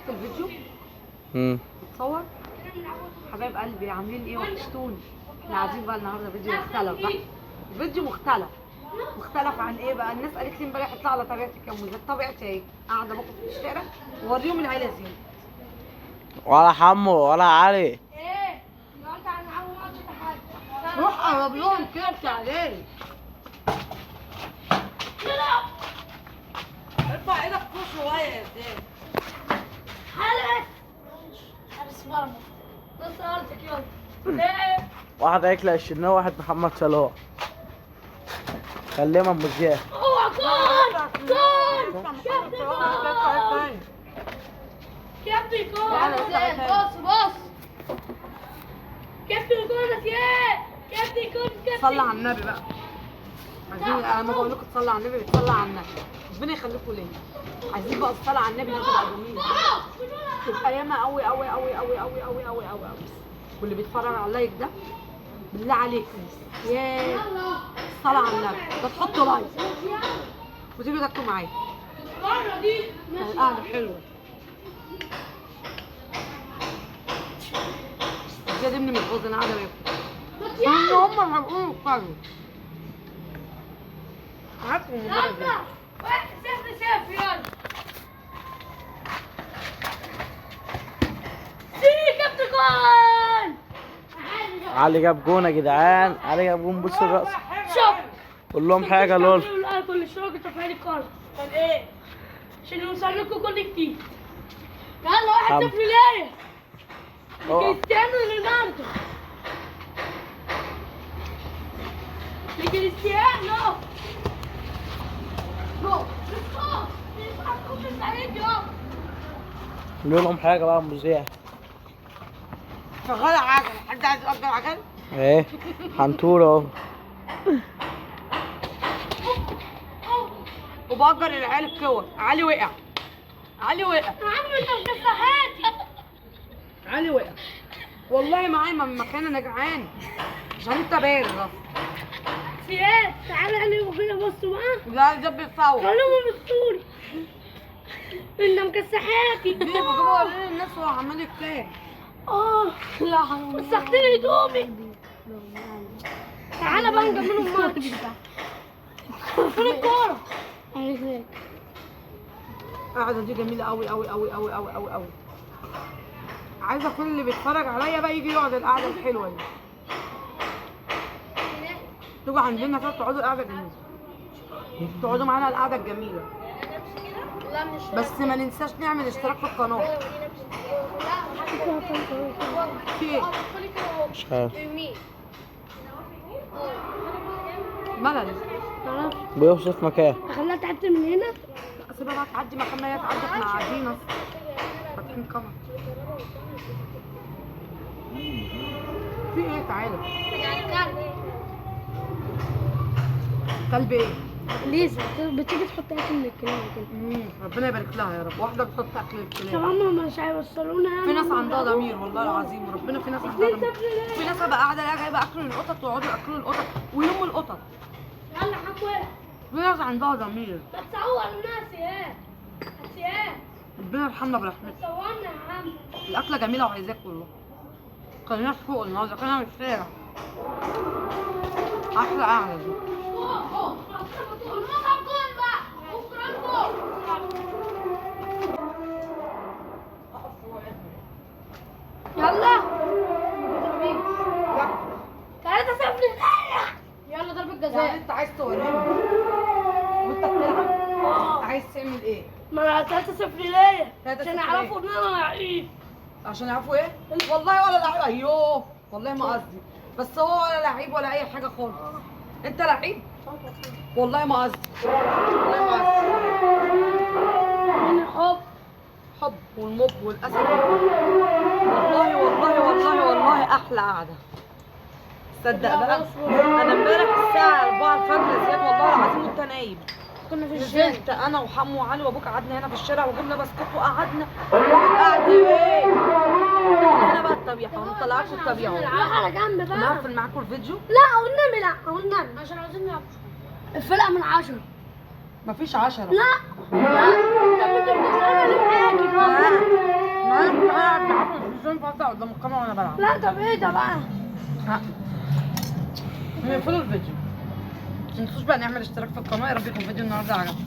الفيديو؟ بتصور؟ حبايب قلبي عاملين ايه؟ وحشتوني. احنا قاعدين بقى النهارده فيديو مختلف بقى. فيديو مختلف عن ايه بقى؟ الناس قالت لي امبارح اطلع على طبيعتك يا موزة. طبيعتي ايه؟ قاعده باكل في الشارع ووريهم العيله زين. ولا حمو ولا علي. ايه؟ النهارده هنلعبوا ماتش تحدي. روح قرب لهم كده بتعالي. ارفع ايدك فوق شويه يا زين. حارس مرمى. بص ارضك يلا. ايه؟ واحد هيكلق الشناوي واحد محمد صلاح. كلمها ام زياد. اوعى جول! كابتن جول! بص كابتن جول يا زياد! كابتن جول كابتن. صلى على النبي بقى. عايزين انا بقول لكم تصلوا على النبي، بتصلى على النبي. ربنا يخليكم ليا. عايزين بقى الصلاه على النبي دي تبقى جميله. تبقى ياما قوي قوي قوي قوي قوي قوي قوي قوي قوي. واللي بيتفرج على اللايك ده بالله عليك يا الصلاه على النبي ده تحطوا لايك وتيجوا تاكلوا معايا. المره دي القعده حلوه. زياد ابني متغوظ انا قاعده باكل. ان هم هيقولوا يتفرجوا. عارفوا من المره دي. 1-0 يلا. سي كابتن جول! علي جاب جون يا جدعان. علي جاب جون. بص الرأس. شوف قول لهم حاجه لول. كل الشغل تفعيل الكارت كان ايه؟ عشان نوصل لكم كل جديد. يلا 1-0 ليا. كريستيانو رونالدو. لكريستيانو. جو. قول لهم حاجه بقى ام زياد. شغاله عجله. حد عايز يأجر عجل؟ ايه حنطوره اهو. وبأجر العيال الكور. علي وقع. عم انت مش صحاتي. علي وقع. والله معايا من مكان انا جعان عشان انت بارد اصلا. سياد تعالى انا وفينا بصوا معاه. لا ده بيتصور. خلوهم بالصوري. انت مكسحاتي. بيجيبوا الناس وهو عمال يتكلم. لا حرام. وسختني هدومي. تعالى بقى نجيب لهم ماتش. فين الكورة؟ اهي. القعده دي جميله قوي قوي قوي قوي قوي قوي قوي. عايزه كل اللي بيتفرج عليا بقى يجي يقعد القعده الحلوه دي. تيجوا عندنا كده تقعدوا القعده الجميله. تقعدوا معانا القعده الجميله. بس ما ننساش نعمل اشتراك في القناه. في ايه؟ مش عارف. ملل. بيوصف مكان. خليها تعدي من هنا. لا سيبها بقى تعدي مكان ما هي تعدي. احنا قاعدين اصلا فاتحين كاميرا. في ايه؟ تعالى. كلب ايه؟ ليزا بتيجي تحط اكل للكلاب كده. ربنا يبارك لها يا رب. واحده بتحط اكل طب الكلاب. هم مش هيوصلونا يعني. في ناس عندها ضمير والله العظيم. وربنا في ناس عندها ضمير. في ناس هبقى قاعده الاقيها جايبه اكل للقطط ويقعدوا ياكلوا القطط ويلموا القطط. يلا حكوا. في ناس عندها ضمير. بتصور الناس ايه؟ ايه؟ ربنا يرحمنا برحمته. صورنا يا عم. الاكله جميله وعايزاك والله. كلناش فوق النهارده كلنا في الشارع. احلى قعده دي. يلا 3-0 يلا ضربة يعني جزاء. انت عايز توريهم وانت بتلعب عايز تعمل ايه؟ ما انا 3-0 ليا 3-0 عشان يعرفوا ان انا لعيب. عشان يعرفوا ايه؟ والله ولا لعيب. ايوه والله ما قصدي. بس هو ولا لعيب ولا اي حاجه خالص. انت لعيب؟ والله ما قصدي. والله ما قصدي. من الحب. حب والمب والاسد. والله والله والله والله احلى قعده. تصدق بقى انا امبارح الساعه 4 الفجر زياد والله العظيم وانت نايم. كنا في الجيم. نزلت انا وحمو وعلي وابوك قعدنا هنا في الشارع وجبنا بسكوت وقعدنا. قعدة ايه؟ هنا بقى الطبيعه. ما طلعتش الطبيعه. نروح على جنب بقى. نقفل معاكم الفيديو. لا والنبي لا والنبي عشان عايزين نلعب. الفرقة من 10. مفيش 10. لا انت كنت بتسألني ليه معاكي بقى. مش ينفع اطلع قدام الكاميرا وانا بلعب. لا طب ايه ده بقى؟ نقفلوا الفيديو. متنسوش بقى نعمل اشتراك في القناه. يا رب يكون فيديو النهارده عجبكم.